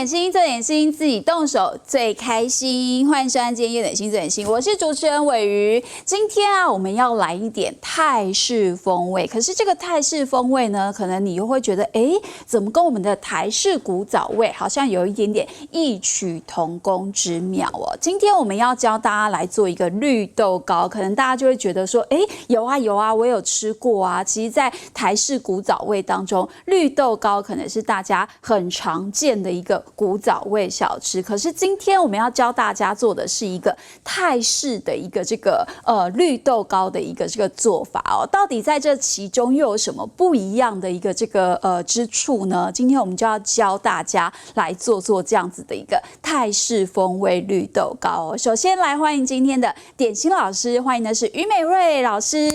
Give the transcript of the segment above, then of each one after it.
点心，做点心，自己动手最开心。欢迎收看今天夜点心做点心，我是主持人伟瑜。今天啊，我们要来一点泰式风味。可是这个泰式风味呢，可能你又会觉得，怎么跟我们的台式古早味好像有一点点异曲同工之妙哦？今天我们要教大家来做一个绿豆糕，可能大家就会觉得说，有啊，我有吃过啊。其实，在台式古早味当中，绿豆糕可能是大家很常见的一个古早味小吃。可是今天我们要教大家做的是一个泰式的一个这个绿豆糕的一个这个做法哦。到底在这其中又有什么不一样的一个这个之处呢？今天我们就要教大家来做这样子的一个泰式风味绿豆糕哦。首先来欢迎今天的点心老师，欢迎的是于美瑞老师。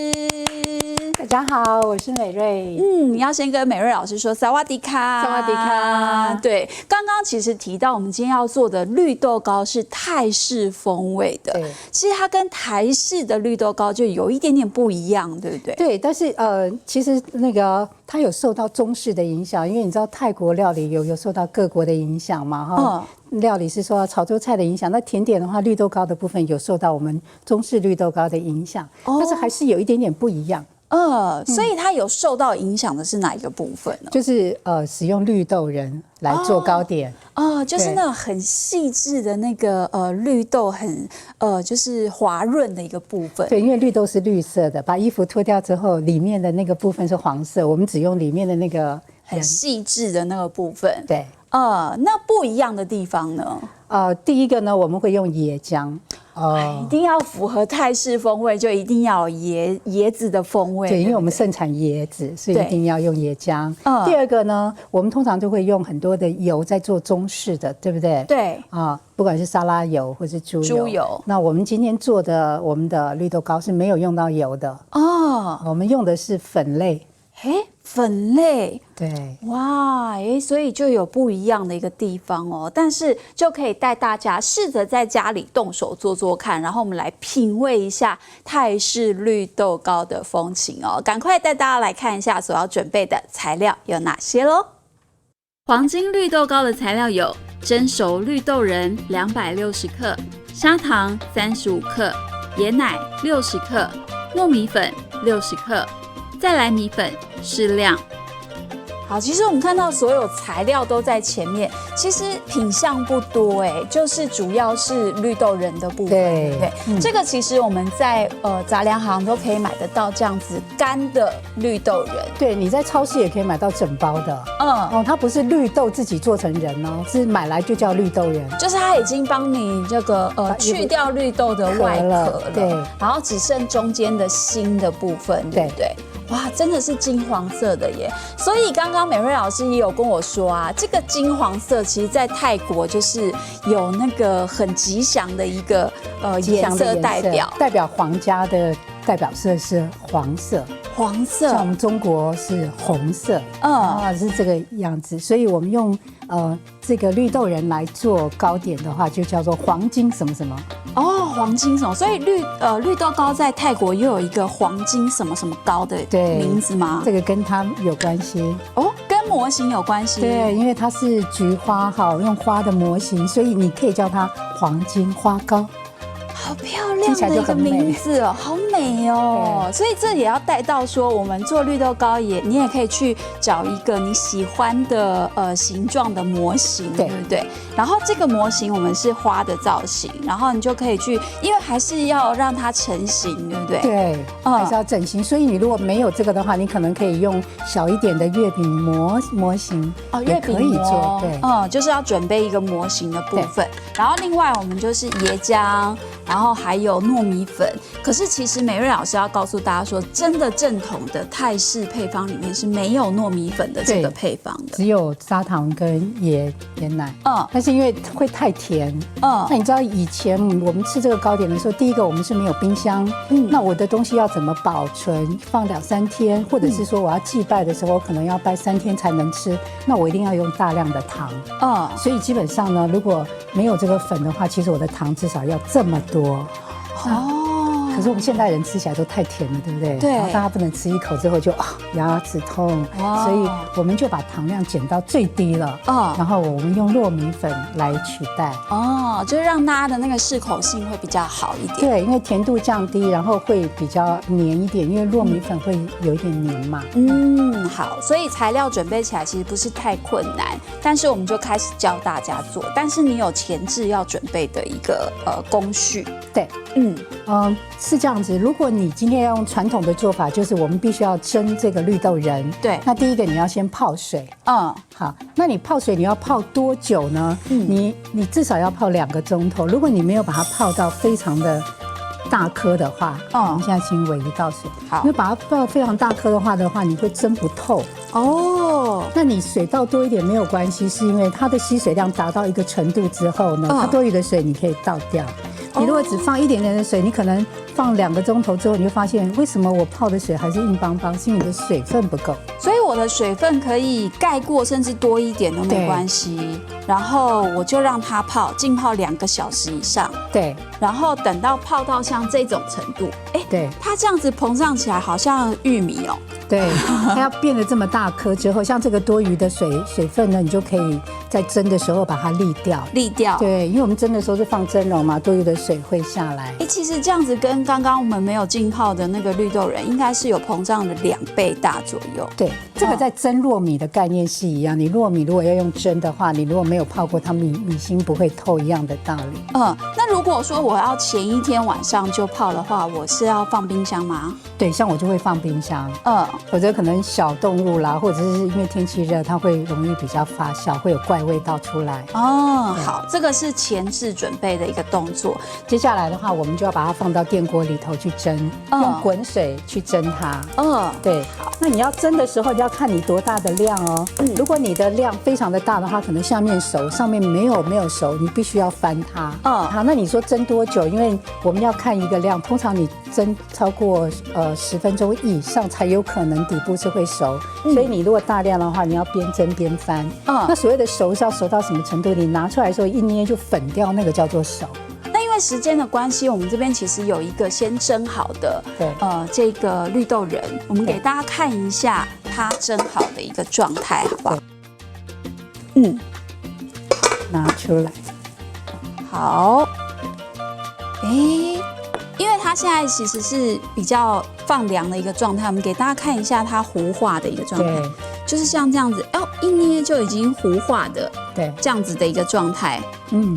大家好，我是美瑞。要先跟美瑞老师说萨瓦迪卡，萨瓦迪卡。对，刚刚其实提到我们今天要做的绿豆糕是泰式风味的，对，其实它跟台式的绿豆糕就有一点点不一样，对不对？对，但是其实那个它有受到中式的影响，因为你知道泰国料理有受到各国的影响嘛，哈。料理是受到潮州菜的影响，那甜点的话，绿豆糕的部分有受到我们中式绿豆糕的影响，但是还是有一点点不一样。所以它有受到影响的是哪一个部分呢？就是使用绿豆仁来做糕点。就是那种很细致的那个绿豆很就是滑润的一个部分。对，因为绿豆是绿色的，把衣服脱掉之后，里面的那个部分是黄色，我们只用里面的那个很细致的那个部分。对。那不一样的地方呢？第一个呢，我们会用椰浆，一定要符合泰式风味，就一定要有椰子的风味。对，因为我们盛产椰子，所以一定要用椰浆。第二个呢，我们通常就会用很多的油在做中式的，对不对？对。不管是沙拉油或是猪油。那我们今天做的我们的绿豆糕是没有用到油的。我们用的是粉类。粉类，对，哇，所以就有不一样的一个地方哦。但是就可以带大家试着在家里动手做看，然后我们来品味一下泰式绿豆糕的风情哦。赶快带大家来看一下所要准备的材料有哪些咯。黄金绿豆糕的材料有蒸熟绿豆仁260克、砂糖35克、椰奶60克、糯米粉60克。再来米粉适量。好，其实我们看到所有材料都在前面，其实品项不多就是主要是绿豆仁的部分，对不对？这个其实我们在杂粮行都可以买得到这样子干的绿豆仁。对，你在超市也可以买到整包的。它不是绿豆自己做成仁哦，是买来就叫绿豆仁，就是它已经帮你这个去掉绿豆的外壳了，对，然后只剩中间的芯的部分，对不对？哇，真的是金黄色的耶！所以刚刚美瑞老师也有跟我说啊，这个金黄色其实在泰国就是有那个很吉祥的一个颜色代表皇家的代表色是黄色。黄色，像我们中国是红色，是这个样子。所以我们用这个绿豆仁来做糕点的话，就叫做黄金什么什么。黄金什么？所以绿豆糕在泰国又有一个黄金什么什么糕的名字吗？这个跟它有关系跟模型有关系。对，因为它是菊花用花的模型，所以你可以叫它黄金花糕。好漂亮的一个名字哦，好美哦！所以这也要带到说，我们做绿豆糕你也可以去找一个你喜欢的形状的模型，对不对？然后这个模型我们是花的造型，然后你就可以去，因为还是要让它成型，对不对？对，还是要整形。所以你如果没有这个的话，你可能可以用小一点的月饼模型月饼可以做，对，就是要准备一个模型的部分。然后另外我们就是椰浆。然后还有糯米粉，可是其实美瑞老师要告诉大家说，真的正统的泰式配方里面是没有糯米粉的这个配方的，只有砂糖跟椰奶。但是因为会太甜，那你知道以前我们吃这个糕点的时候，第一个我们是没有冰箱，那我的东西要怎么保存，放2-3天，或者是说我要祭拜的时候，我可能要拜3天才能吃，那我一定要用大量的糖。所以基本上呢，如果没有这个粉的话，其实我的糖至少要这么多。可是我们现代人吃起来都太甜了，对不对？对。然后大家不能吃一口之后就牙齿痛，所以我们就把糖量减到最低了。然后我们用糯米粉来取代。就是让大家的那个适口性会比较好一点。对，因为甜度降低，然后会比较黏一点，因为糯米粉会有一点黏嘛。好，所以材料准备起来其实不是太困难，但是我们就开始教大家做。但是你有前置要准备的一个工序。对，是这样子。如果你今天要用传统的做法，就是我们必须要蒸这个绿豆仁。对，那第一个你要先泡水。好，那你泡水你要泡多久呢？你至少要泡2个钟头。如果你没有把它泡到非常的大颗的话，我们现在请伟仪倒水。好，因为把它泡非常大颗的话，你会蒸不透。那你水倒多一点没有关系，是因为它的吸水量达到一个程度之后呢，它多余的水你可以倒掉。你如果只放一点点的水，你可能放2个钟头之后，你就发现为什么我泡的水还是硬邦邦，是因为你的水分不够。所以我的水分可以盖过，甚至多一点都没关系。然后我就让它浸泡2个小时以上。对。然后等到泡到像这种程度，对，它这样子膨胀起来好像玉米哦。对，它要变得这么大颗之后，像这个多余的水分呢，你就可以在蒸的时候把它沥掉。对，因为我们蒸的时候是放蒸笼嘛，多余的水会下来。其实这样子跟刚刚我们没有浸泡的那个绿豆仁，应该是有膨胀的2倍大左右。对，这个在蒸糯米的概念是一样。你糯米如果要用蒸的话，你如果没有泡过，它米心不会透一样的道理。那如果说我要前一天晚上就泡的话，我是要放冰箱吗？对，像我就会放冰箱。否则可能小动物啦，或者是因为天气热，它会容易比较发酵，会有怪味道出来。好，这个是前置准备的一个动作。接下来的话，我们就要把它放到电锅里头去蒸，用滚水去蒸它。对。好，那你要蒸的时候，你要看你多大的量哦。如果你的量非常的大的话，可能下面熟，上面没有熟，你必须要翻它。好，那你说蒸多久？因为我们要看一个量，通常你蒸超过10分钟以上才有可能底部是会熟。所以你如果大量的话，你要边蒸边翻。那所谓的熟是要熟到什么程度？你拿出来的时候一捏就粉掉，那个叫做熟。那因为时间的关系，我们这边其实有一个先蒸好的，这个绿豆仁，我们给大家看一下它蒸好的一个状态，好不好？拿出来。好。因为它现在其实是比较放凉的一个状态，我们给大家看一下它糊化的一个状态，就是像这样子，一捏就已经糊化的，这样子的一个状态，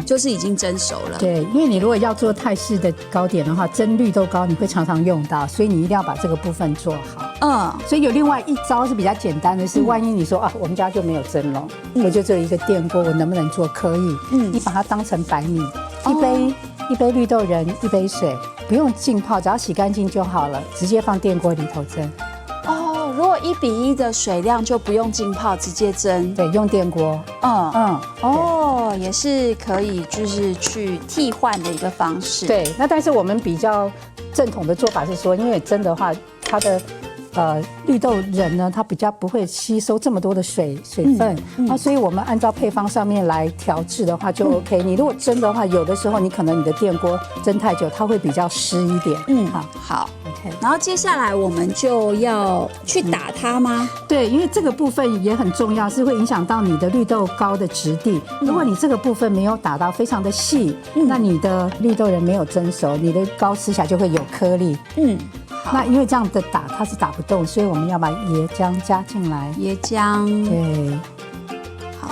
就是已经蒸熟了。对，因为你如果要做泰式的糕点的话，蒸绿豆糕你会常常用到，所以你一定要把这个部分做好。所以有另外一招是比较简单的是，万一你说我们家就没有蒸笼，我就只有一个电锅，我能不能做？可以。你把它当成白米，一杯绿豆仁，1杯水，不用浸泡，只要洗干净就好了，直接放电锅里头蒸。如果1:1的水量就不用浸泡，直接蒸。对，用电锅。也是可以，就是去替换的一个方式。对，那但是我们比较正统的做法是说，因为蒸的话，它的绿豆仁呢，它比较不会吸收这么多的水分，所以我们按照配方上面来调制的话就 OK。你如果蒸的话，有的时候你可能你的电锅蒸太久，它会比较湿一点。好 ，OK。然后接下来我们就要去打它吗？对，因为这个部分也很重要，是会影响到你的绿豆糕的质地。如果你这个部分没有打到非常的细，那你的绿豆仁没有蒸熟，你的糕吃起来就会有颗粒。那因为这样的打它是打不动，所以我们要把椰浆加进来。椰浆，对，好。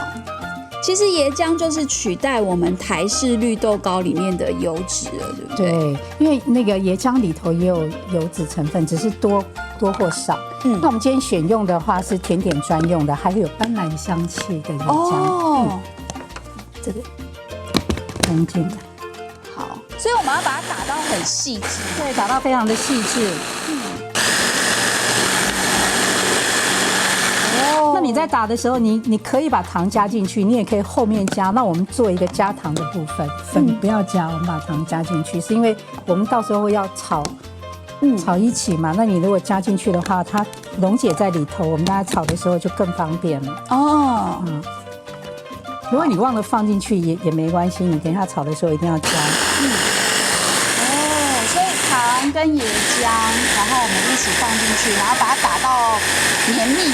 其实椰浆就是取代我们台式绿豆糕里面的油脂了，对不对？对，因为那个椰浆里头也有油脂成分，只是多或少。那我们今天选用的话是甜点专用的，还会有斑斓香气的椰浆。这个放进来。好，所以我们要把它打到很细致，对，打到非常的细致。那你在打的时候，你可以把糖加进去，你也可以后面加。那我们做一个加糖的部分，粉不要加，我们把糖加进去，是因为我们到时候要炒一起嘛。那你如果加进去的话，它溶解在里头，我们大家炒的时候就更方便了。如果你忘了放进去也没关系，你等一下炒的时候一定要加。所以糖跟跟椰浆，然后我们一起放进去，然后把它打到绵密。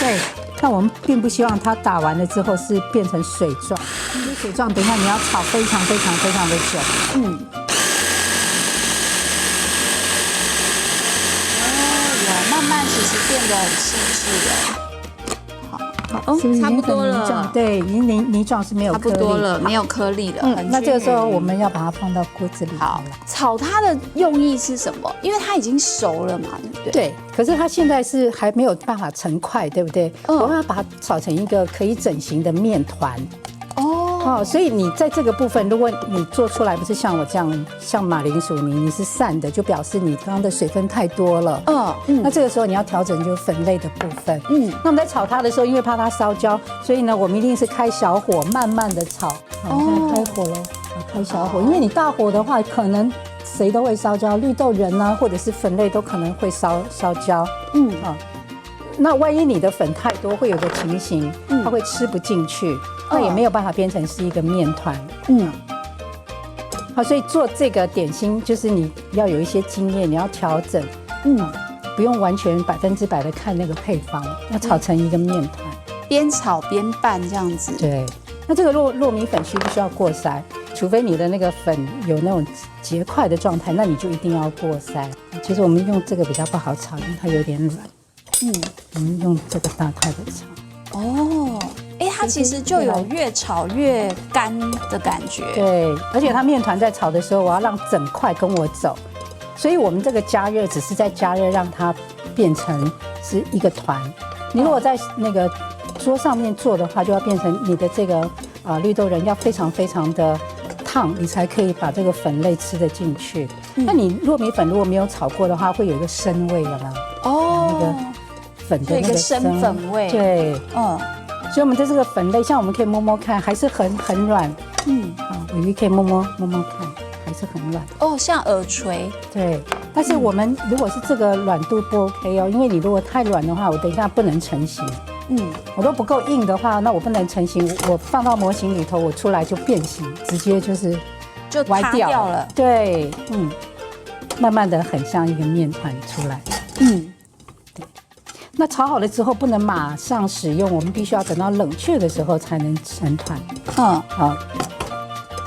对，但我们并不希望它打完了之后是变成水状，因为水状等一下你要炒非常的久。慢慢其实变得很细致了。是不是差不多了？对，已经泥状是没有颗粒，差不多了，没有颗粒了。那这个时候我们要把它放到锅子里。好，炒它的用意是什么？因为它已经熟了嘛，对不对？对。可是它现在是还没有办法成块，对不对？我们要把它炒成一个可以整形的面团。哦，所以你在这个部分，如果你做出来不是像我这样，像马铃薯泥，你是散的，就表示你刚刚的水分太多了。那这个时候你要调整就是粉类的部分。那我们在炒它的时候，因为怕它烧焦，所以呢，我们一定是开小火，慢慢的炒。现在开火喽，开小火，因为你大火的话，可能谁都会烧焦，绿豆仁啊，或者是粉类都可能会烧焦。那万一你的粉太多，会有个情形，它会吃不进去。那也没有办法变成是一个面团。好，所以做这个点心就是你要有一些经验，你要调整。不用完全100%的看那个配方，要炒成一个面团，边炒边拌这样子。对，那这个糯米粉需不需要过筛？除非你的那个粉有那种结块的状态，那你就一定要过筛。其实我们用这个比较不好炒，因为它有点软。我们用这个大块的炒。它其实就有越炒越干的感觉。对，而且它面团在炒的时候，我要让整块跟我走，所以我们这个加热只是在加热，让它变成是一个团。你如果在那个桌上面做的话，就要变成你的这个绿豆仁要非常的烫，你才可以把这个粉类吃得进去。那你糯米粉如果没有炒过的话，会有一个生味，有没有？那个粉的那个生粉味。对，所以我们的这个粉类，像我们可以摸摸看，还是很软。尾鱼可以摸摸看，还是很软。像耳垂。对，但是我们如果是这个软度不 OK 哦，因为你如果太软的话，我等一下不能成型。我都不够硬的话，那我不能成型，我放到模型里头，我出来就变形，直接就歪掉了。对，慢慢的很像一个面团出来。那炒好了之后不能马上使用，我们必须要等到冷却的时候才能成团。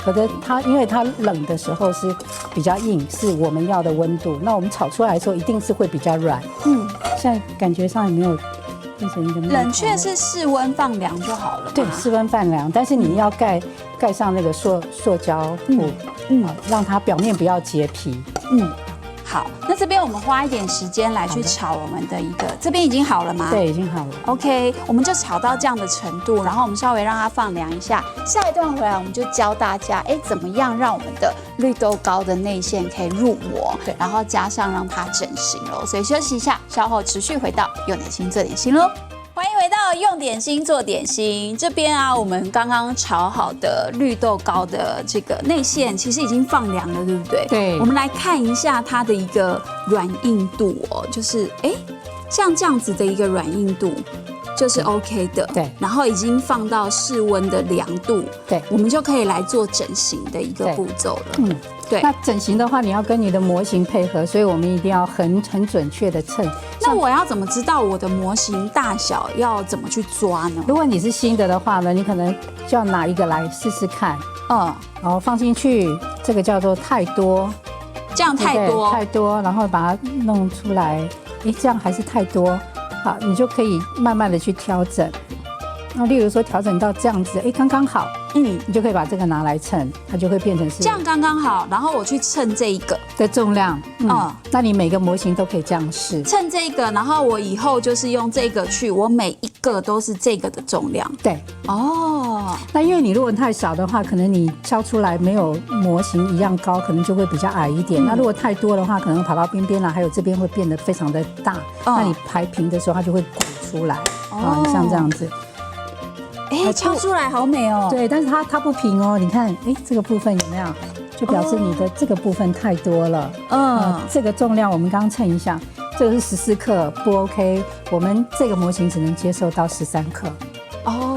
可是因为它冷的时候是比较硬，是我们要的温度。那我们炒出来的时候一定是会比较软。现在感觉上有没有变成一个面团？冷却是室温放凉就好了。对，室温放凉，但是你要盖上那个塑胶布，让它表面不要结皮。好，那这边我们花一点时间来去炒我们的一个，这边已经好了吗？对，已经好了。OK， 我们就炒到这样的程度，然后我们稍微让它放凉一下。下一段回来我们就教大家，怎么样让我们的绿豆糕的内馅可以入模，对，然后加上让它整形喽。所以休息一下，稍后持续回到用点心做点心喽。欢迎回到用点心做点心这边啊，我们刚刚炒好的绿豆糕的这个内馅其实已经放凉了，对不对？对。我们来看一下它的一个软硬度哦，就是像这样子的一个软硬度就是 OK 的。对。然后已经放到室温的凉度，对，我们就可以来做整形的一个步骤了。对，那整形的话，你要跟你的模型配合，所以我们一定要很准确的称。那我要怎么知道我的模型大小要怎么去抓呢？如果你是新的话呢，你可能就要拿一个来试试看。然后放进去，这个叫做太多，这样太多，然后把它弄出来，这样还是太多，好，你就可以慢慢的去调整。那例如说调整到这样子，刚刚好，你就可以把这个拿来称，它就会变成是这样刚刚好。然后我去称这一个的重量，那你每个模型都可以这样试，称这一个，然后我以后就是用这个去，我每一个都是这个的重量。对，那因为你如果太少的话，可能你敲出来没有模型一样高，可能就会比较矮一点。那如果太多的话，可能跑到边边了，还有这边会变得非常的大，那你排平的时候，它就会鼓出来，像这样子。敲出来好美哦。对，但是它不平哦。你看，这个部分有没有？就表示你的这个部分太多了。这个重量我们刚刚称一下，这个是14克，不 OK。我们这个模型只能接受到13克。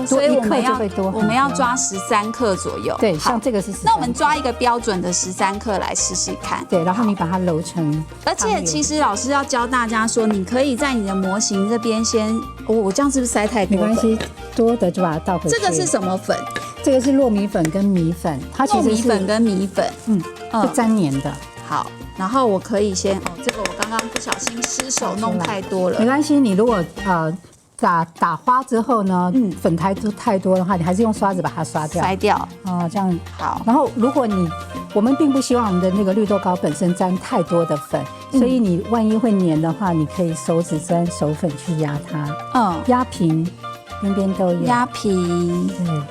所以我们要抓13克左右。对，像这个是13克。那我们抓一个标准的13克来试试看。对，然后你把它揉成。而且其实老师要教大家说，你可以在你的模型这边先，我这样是不是塞太多？没关系，多的就把它倒回去。这个是什么粉？这个是糯米粉跟米粉，它其实是糯米粉跟米粉，会粘黏的。好，然后我可以先这个我刚刚不小心失手弄太多了，没关系。你如果打花之后呢，粉太多的话，你还是用刷子把它刷掉，筛掉。这样好。然后如果我们并不希望我们的那个绿豆糕本身沾太多的粉，所以你万一会黏的话，你可以手指沾手粉去压它，压平，边边都有，压平，对，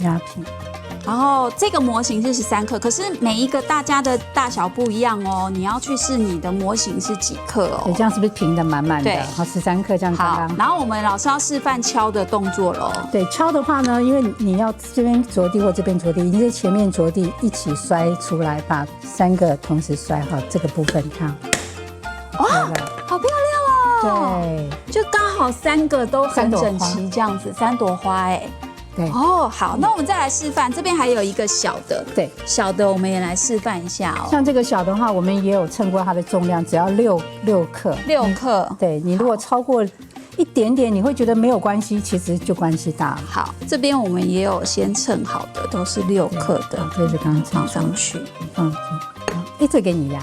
压平。然后这个模型是13克，可是每一个大家的大小不一样哦，你要去试你的模型是几克哦。对，这样是不是平的满满的？对，好，13克这样刚刚。然后我们老师要示范敲的动作喽。对，敲的话呢，因为你要这边着地或这边着地，你在前面着地一起摔出来，把3个同时摔好，这个部分看。哇，好漂亮哦！对，就刚好3个都很整齐，这样子3朵花哎。好，那我们再来示范，这边还有一个小的，对，小的我们也来示范一下哦。像这个小的话，我们也有称过它的重量，只要6克。6克，对，你如果超过一点点，你会觉得没有关系，其实就关系大了。好，这边我们也有先称好的，都是6克的，这是刚刚放上去，放这给你压。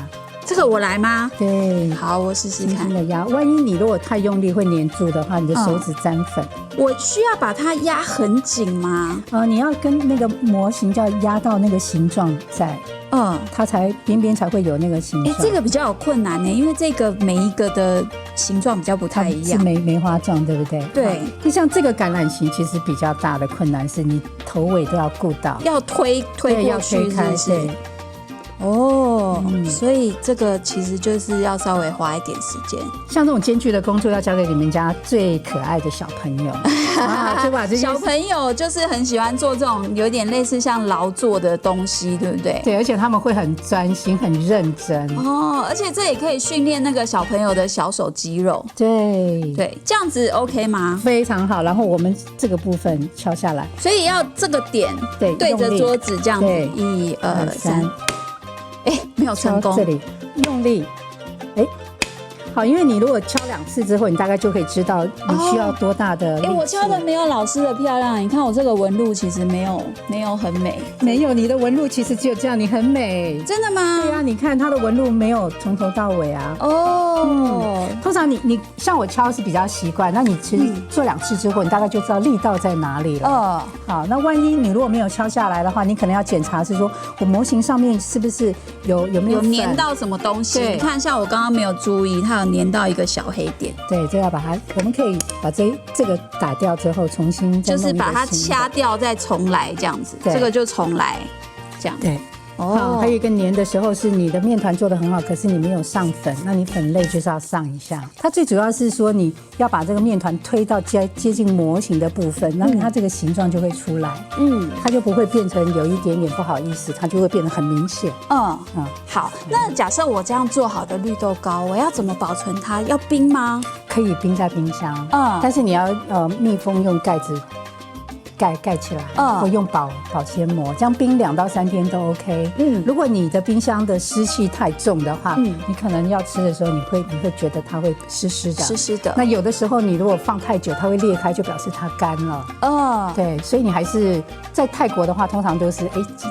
这个我来吗？对，好，我试试看。轻轻的压，万一你如果太用力会粘住的话，你的手指沾粉。我需要把它压很紧吗？你要跟那个模型就要压到那个形状在，它才边边才会有那个形状。这个比较有困难呢，因为这个每一个的形状比较不太一样，是梅花状，对不对？对。就像这个橄榄形，其实比较大的困难是你头尾都要顾到，要推过去，是不是？所以这个其实就是要稍微花一点时间。像这种艰巨的工作，要交给你们家最可爱的小朋友。就把这小朋友就是很喜欢做这种有点类似像劳作的东西，对不对？对，而且他们会很专心、很认真。而且这也可以训练那个小朋友的小手肌肉。对，这样子 OK 吗？非常好。然后我们这个部分敲下来，所以要这个点对着桌子这样子，1、2、3。没有成功。这里用力，好，因为你如果敲2次之后，你大概就可以知道你需要多大的力气。我敲的没有老师的漂亮，你看我这个纹路其实没有很美。没有，你的纹路其实只有这样，你很美。真的吗？对啊，你看它的纹路没有从头到尾啊。通常你像我敲是比较习惯，那你其实做2次之后，你大概就知道力道在哪里了。好，那万一你如果没有敲下来的话，你可能要检查是说我模型上面是不是有没有粘到什么东西？你看，像我刚刚没有注意，它有粘到一个小黑点。对，这要把它，我们可以把这个打掉之后，重新就是把它掐掉，再重来这样子。这个就重来，这样。对。好，还有一个粘的时候是你的面团做得很好，可是你没有上粉，那你粉类就是要上一下。它最主要是说你要把这个面团推到接近模型的部分，那它这个形状就会出来，它就不会变成有一点点不好意思，它就会变得很明显。好，那假设我这样做好的绿豆糕，我要怎么保存它？要冰吗？可以冰在冰箱，但是你要密封，用盖子盖起来，或用保鲜膜，这样冰2到3天都 OK。如果你的冰箱的湿气太重的话，你可能要吃的时候，你会觉得它会湿湿的。那有的时候你如果放太久，它会裂开，就表示它干了。对，所以你还是在泰国的话，通常都是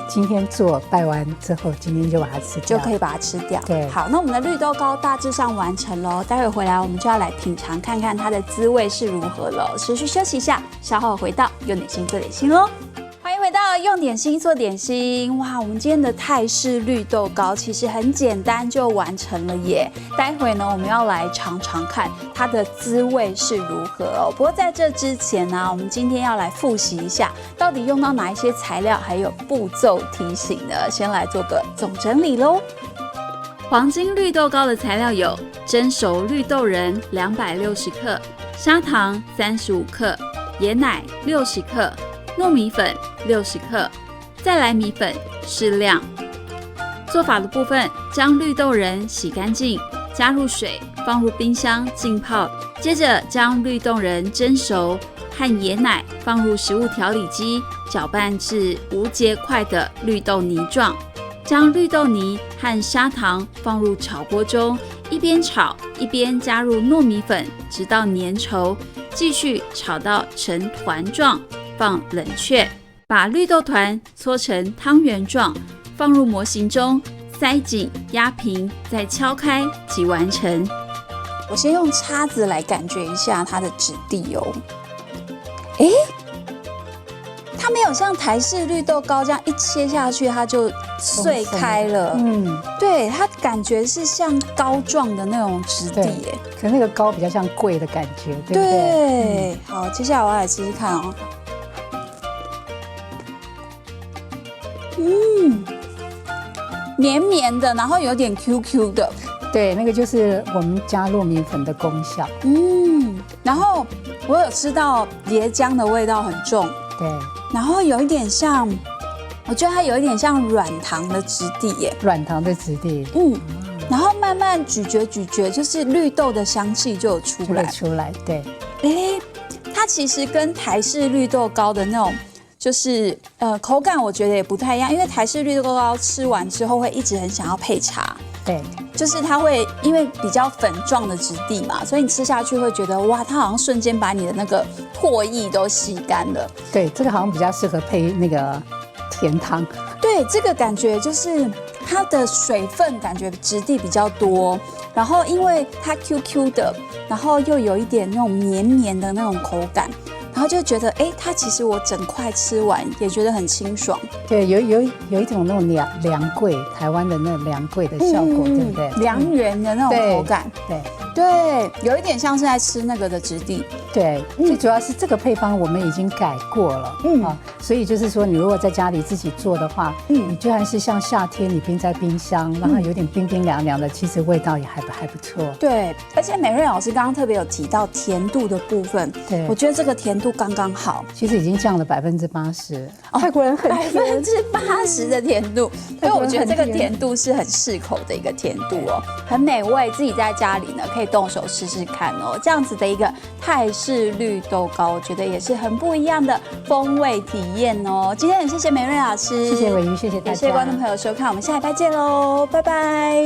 今天做拜完之后，今天就把它吃掉，就可以把它吃掉。对，好，那我们的绿豆糕大致上完成喽。待会回来我们就要来品尝看看它的滋味是如何了。持续休息一下，稍后回到用点心做点心哦。欢迎回到用点心做点心。哇，我们今天的泰式绿豆糕其实很简单就完成了耶。待会呢，我们要来尝尝看它的滋味是如何哦。不过在这之前呢，我们今天要来复习一下，到底用到哪一些材料，还有步骤提醒呢？先来做个总整理喽。黄金绿豆糕的材料有蒸熟绿豆仁260克、砂糖35克、椰奶60克、糯米粉60克、再来米粉适量。做法的部分，将绿豆仁洗干净，加入水，放入冰箱浸泡，接着将绿豆仁蒸熟，和椰奶放入食物调理机搅拌至无结块的绿豆泥状，将绿豆泥和砂糖放入炒锅中，一边炒一边加入糯米粉，直到粘稠，继续炒到成团状，放冷却。把绿豆团搓成汤圆状，放入模型中，塞紧压平，再敲开即完成。我先用叉子来感觉一下它的质地哦。它没有像台式绿豆糕这样一切下去它就碎开了。对，它感觉是像膏状的那种质地耶。可那个糕比较像桂的感觉，对不对？对，好，接下来我要来试试看哦。绵绵的，然后有点 QQ 的。对，那个就是我们加糯米粉的功效。然后我有吃到椰浆的味道很重。对，然后有一点像，我觉得它有一点像软糖的质地耶。软糖的质地。然后慢慢咀嚼，就是绿豆的香气就有出来。对。它其实跟台式绿豆糕的那种。就是口感我觉得也不太一样，因为台式绿豆糕吃完之后会一直很想要配茶。对，就是它会因为比较粉状的质地嘛，所以你吃下去会觉得哇，它好像瞬间把你的那个唾液都吸干了。对，这个好像比较适合配那个甜汤。对，这个感觉就是它的水分感觉质地比较多，然后因为它 QQ 的，然后又有一点那种绵绵的那种口感。然后就觉得，它其实我整块吃完也觉得很清爽。对，有一种那种凉桂，台湾的那种凉桂的效果，对不对？凉圆的那种口感，对，有一点像是在吃那个的质地。对，最主要是这个配方我们已经改过了，所以就是说，你如果在家里自己做的话，你就算是像夏天你冰在冰箱，然后有点冰冰凉凉的，其实味道也还不错。对，而且美瑞老师刚刚特别有提到甜度的部分，对，我觉得这个甜度刚刚好，其实已经降了80%。泰国人很甜，80%的甜度，所以我觉得这个甜度是很适口的一个甜度哦，很美味，自己在家里呢可以动手试试看哦。这样子的一个泰式绿豆糕，我觉得也是很不一样的风味体验哦。今天很谢谢美瑞老师，谢谢伟瑜，谢谢大家，谢谢观众朋友收看，我们下礼拜见喽，拜拜。